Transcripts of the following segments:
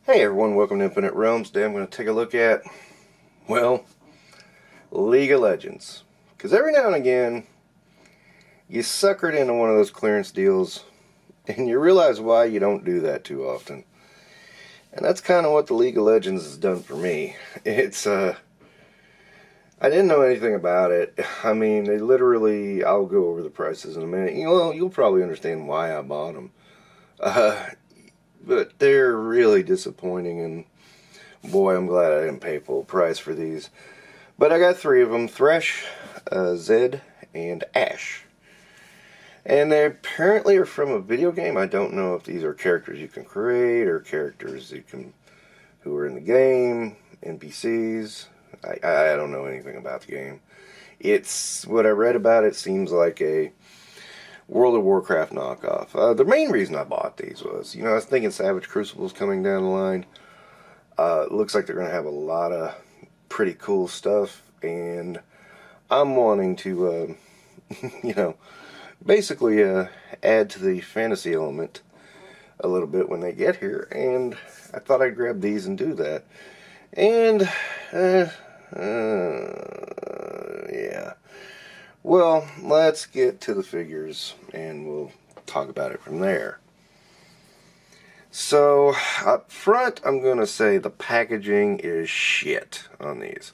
Hey everyone, welcome to Infinite Realms. Today I'm going to take a look at, well, League of Legends. Because every now and again, you suckered into one of those clearance deals, and you realize why you don't do that too often. And that's kind of what the League of Legends has done for me. I didn't know anything about it. I mean, they literally, I'll go over the prices in a minute. You'll probably understand why I bought them. But they're really disappointing, and boy, I'm glad I didn't pay full price for these. But I got three of them: Thresh, Zed, and Ashe. And they apparently are from a video game. I don't know if these are characters you can create or characters who are in the game, NPCs. I don't know anything about the game. It's what I read about. It seems like a World of Warcraft knockoff. The main reason I bought these was, I was thinking Savage Crucible's coming down the line. It looks like they're going to have a lot of pretty cool stuff, and I'm wanting to, basically add to the fantasy element a little bit when they get here, and I thought I'd grab these and do that. And, yeah. Well, let's get to the figures, and we'll talk about it from there. So, up front, I'm going to say the packaging is shit on these.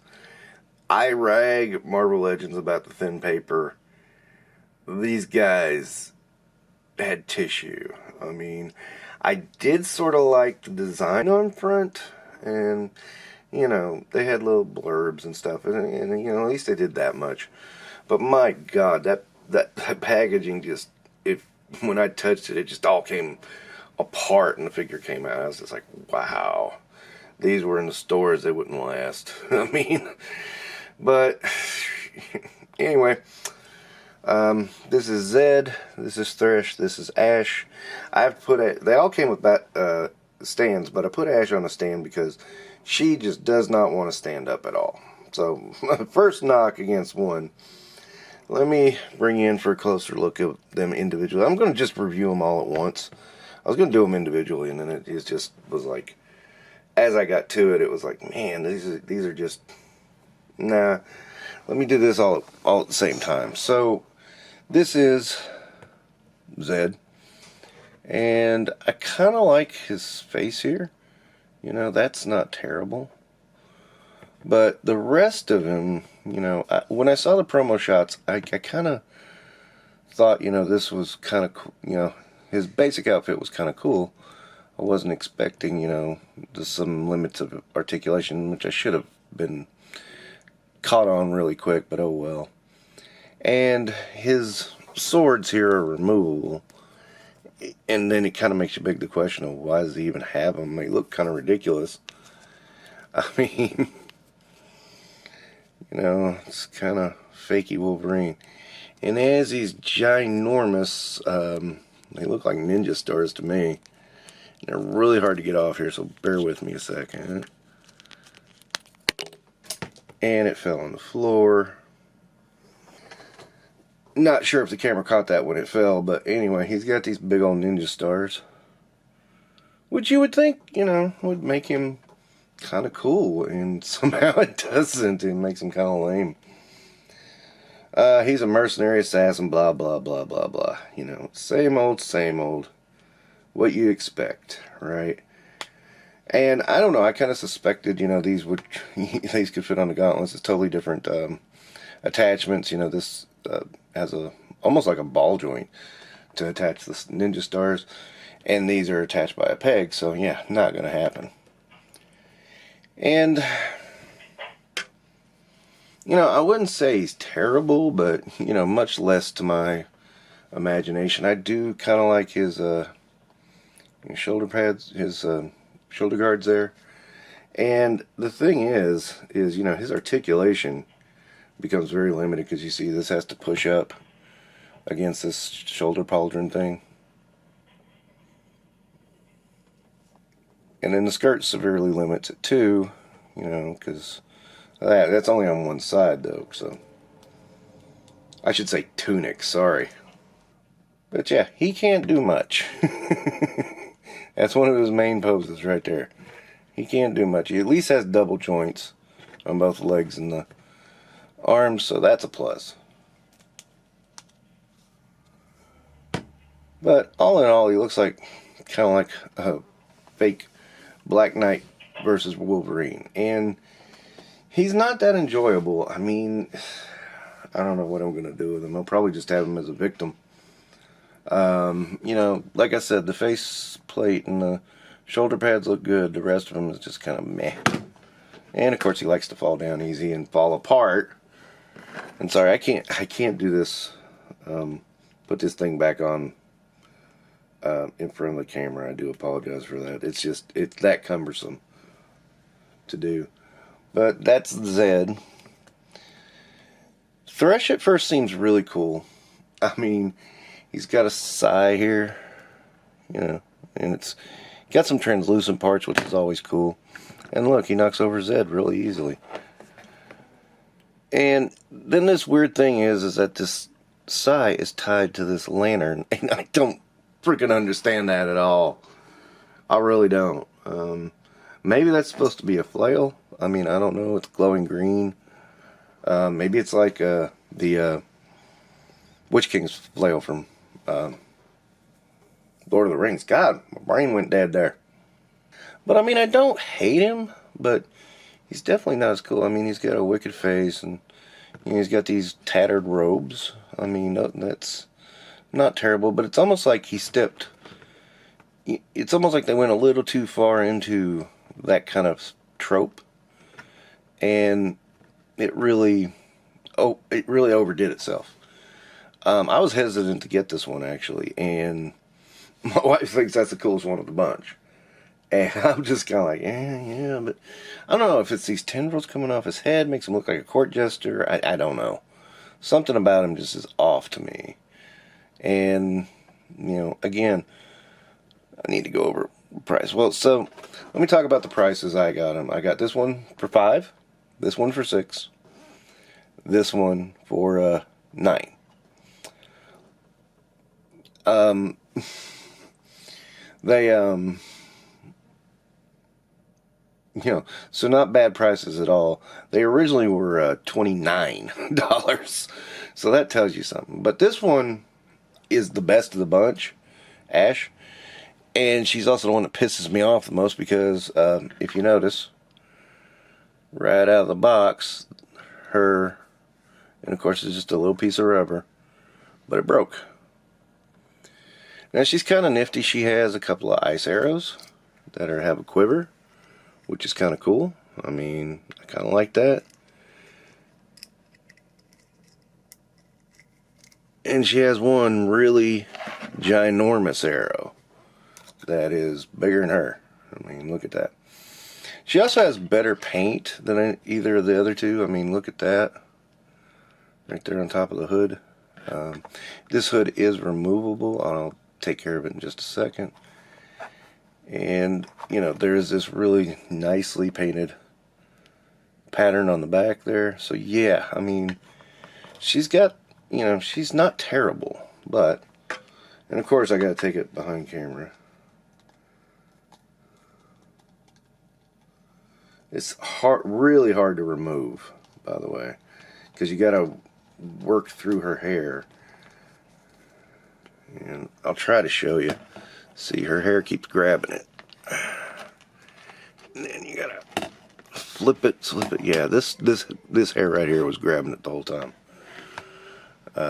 I rag Marvel Legends about the thin paper. These guys had tissue. I mean, I did sort of like the design on front, and, they had little blurbs and stuff, and at least they did that much. But my God, that packaging just, when I touched it, it just all came apart and the figure came out. I was just like, wow. These were in the stores, they wouldn't last. I mean, but anyway, this is Zed, this is Thresh, this is Ashe. They all came with stands, but I put Ashe on a stand because she just does not want to stand up at all. So, first knock against one. Let me bring you in for a closer look at them individually. I'm going to just review them all at once. I was going to do them individually, and then it just was like, as I got to it, it was like, man, these are just, nah. Let me do this all at the same time. So, this is Zed, and I kind of like his face here. That's not terrible. But the rest of him, when I saw the promo shots, I kind of thought, this was kind of cool. His basic outfit was kind of cool. I wasn't expecting, just some limits of articulation, which I should have been caught on really quick, but oh well. And his swords here are removable. And then it kind of makes you beg the question of why does he even have them? They look kind of ridiculous. I mean, it's kind of fakey Wolverine. And as these ginormous, they look like ninja stars to me. And they're really hard to get off here, so bear with me a second. And it fell on the floor. Not sure if the camera caught that when it fell, but anyway, he's got these big old ninja stars. Which you would think, would make him kind of cool, and somehow it doesn't. It makes him kind of lame. He's a mercenary assassin, blah, blah, blah, blah, blah. Same old. What you expect, right? And I don't know, I kind of suspected, these could fit on the gauntlets. It's totally different attachments. This has almost like a ball joint to attach the ninja stars, and these are attached by a peg, so yeah, not gonna happen. And I wouldn't say he's terrible, but much less to my imagination. I do kind of like his shoulder pads, his shoulder guards there. And the thing is his articulation becomes very limited, because you see this has to push up against this shoulder pauldron thing. And then the skirt severely limits it too, because that's only on one side though, so. I should say tunic, sorry. But yeah, he can't do much. That's one of his main poses right there. he can't do much. He at least has double joints on both legs and the arms, so that's a plus. But all in all, he looks like kind of like a fake Black Knight versus Wolverine, and he's not that enjoyable. I mean, I don't know what I'm gonna do with him. I'll probably just have him as a victim. You know, like I said, the face plate and the shoulder pads look good. The rest of him is just kind of meh. And of course, he likes to fall down easy and fall apart. And sorry, I can't do this. Put this thing back on in front of the camera. I do apologize for that. It's that cumbersome to do. But that's Zed. Thresh at first seems really cool. I mean, he's got a sigh here, you know, and it's got some translucent parts, which is always cool. And look, he knocks over Zed really easily. And then this weird thing is that this sigh is tied to this lantern, and I don't freaking understand that at all. I really don't. Maybe that's supposed to be a flail. I mean, I don't know. It's glowing green. Maybe it's like the Witch King's flail from Lord of the Rings. God, my brain went dead there. But I mean, I don't hate him, but he's definitely not as cool. I mean, he's got a wicked face, and you know, he's got these tattered robes. I mean, that's not terrible, but it's almost like he stepped. It's almost like they went a little too far into that kind of trope, and it really overdid itself. I was hesitant to get this one actually, and my wife thinks that's the coolest one of the bunch. And I'm just kind of like, yeah, but I don't know if it's these tendrils coming off his head, makes him look like a court jester. I don't know. Something about him just is off to me. And, you know, again, I need to go over price. Well, so let me talk about the prices I got him. I got this one for $5, this one for $6, this one for $9. They you know, so not bad prices at all. They originally were $29, so that tells you something. But this one is the best of the bunch, Ashe, and she's also the one that pisses me off the most because if you notice, right out of the box, and of course it's just a little piece of rubber, but it broke. Now she's kind of nifty. She has a couple of ice arrows that have a quiver, which is kind of cool. I mean, I kind of like that. And she has one really ginormous arrow that is bigger than her. I mean, look at that. She also has better paint than either of the other two. I mean, look at that. Right there on top of the hood. This hood is removable. I'll take care of it in just a second. And, you know, there's this really nicely painted pattern on the back there. So, yeah, I mean, she's got, you know, she's not terrible. But, and of course, I got to take it behind camera. It's really hard to remove, by the way, because you got to work through her hair. And I'll try to show you. See, her hair keeps grabbing it. And then you gotta flip it. Yeah, this hair right here was grabbing it the whole time.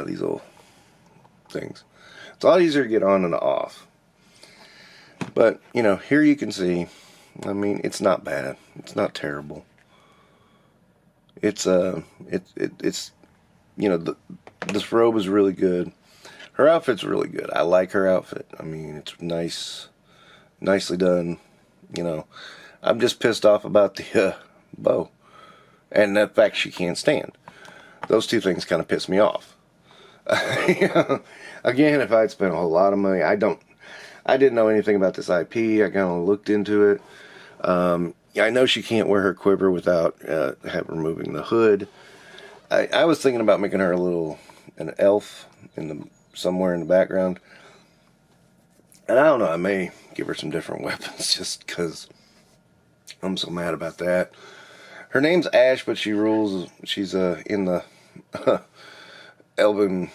These little things. It's a lot easier to get on and off. But, you know, here you can see, I mean, it's not bad. It's not terrible. It's you know, this robe is really good. Her outfit's really good. I like her outfit. I mean, it's nicely done. You know, I'm just pissed off about the bow and the fact she can't stand. Those two things kind of piss me off. You know, again, if I'd spent a whole lot of money, I didn't know anything about this IP. I kind of looked into it. I know she can't wear her quiver without removing the hood. I was thinking about making her an elf somewhere in the background. And I don't know, I may give her some different weapons just because I'm so mad about that. Her name's Ashe, but she rules. She's in the Elven.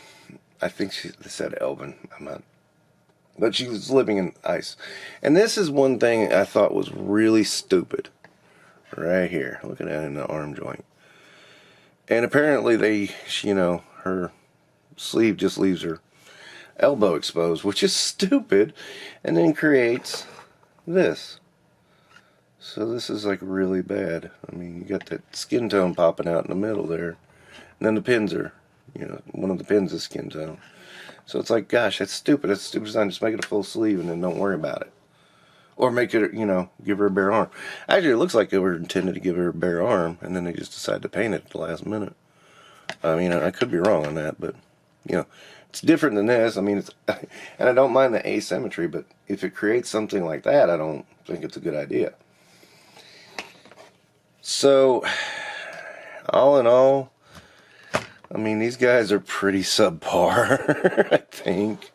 I think they said Elven. I'm not. But she was living in ice. And this is one thing I thought was really stupid. Right here. Look at that in the arm joint. And apparently her sleeve just leaves her elbow exposed, which is stupid, and then creates this. So this is like really bad. I mean, you got that skin tone popping out in the middle there. And then the pins are, one of the pins is skin tone. So it's like, gosh, that's stupid. That's a stupid design. Just make it a full sleeve and then don't worry about it. Or make it, give her a bare arm. Actually, it looks like they were intended to give her a bare arm, and then they just decided to paint it at the last minute. I mean, I could be wrong on that, but, it's different than this. I mean, and I don't mind the asymmetry, but if it creates something like that, I don't think it's a good idea. So, all in all, I mean, these guys are pretty subpar, I think.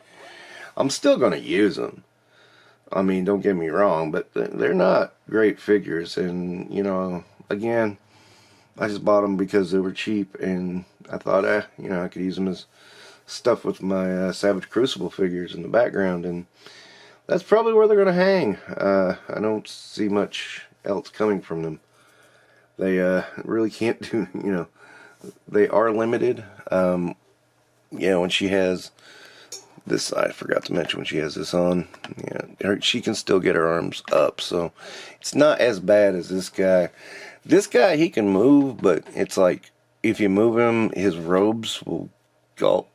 I'm still going to use them. I mean, don't get me wrong, but they're not great figures. And, again, I just bought them because they were cheap. And I thought, I could use them as stuff with my Savage Crucible figures in the background. And that's probably where they're going to hang. I don't see much else coming from them. They really can't do, they are limited. When she has this, I forgot to mention when she has this on, she can still get her arms up, so it's not as bad as this guy. This guy, he can move, but it's like, if you move him, his robes will kind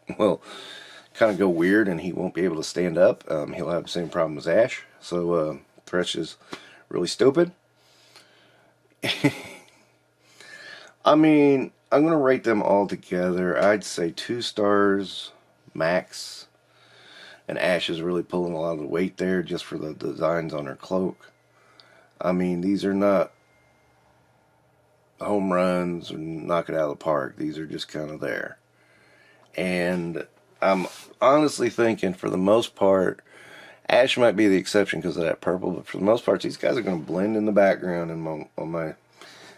of go weird, and he won't be able to stand up. He'll have the same problem as Ashe, so Thresh is really stupid. I mean, I'm going to rate them all together. I'd say 2 stars max. And Ashe is really pulling a lot of the weight there just for the designs on her cloak. I mean, these are not home runs or knock it out of the park. These are just kind of there. And I'm honestly thinking, for the most part, Ashe might be the exception because of that purple. But for the most part, these guys are going to blend in the background on my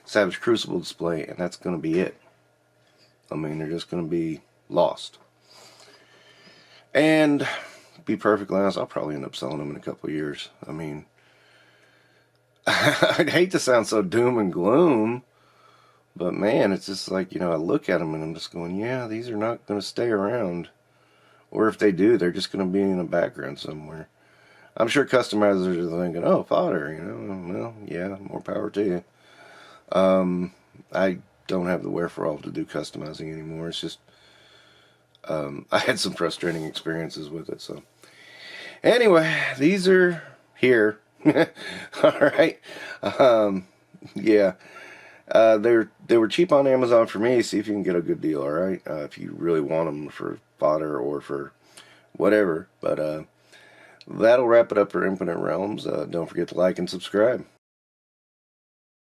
Savage Crucible display, and that's going to be it. I mean, they're just going to be lost. And be perfectly honest, I'll probably end up selling them in a couple of years. I mean, I'd hate to sound so doom and gloom, but man, it's just like, I look at them and I'm just going, yeah, these are not going to stay around. Or if they do, they're just going to be in the background somewhere. I'm sure customizers are thinking, oh, fodder, well, yeah, more power to you. I don't have the wherewithal to do customizing anymore. It's just, I had some frustrating experiences with it. So, anyway, these are here. Alright. Yeah. They were cheap on Amazon for me. See if you can get a good deal, alright? If you really want them for fodder or for whatever. But, that'll wrap it up for Infinite Realms. Don't forget to like and subscribe.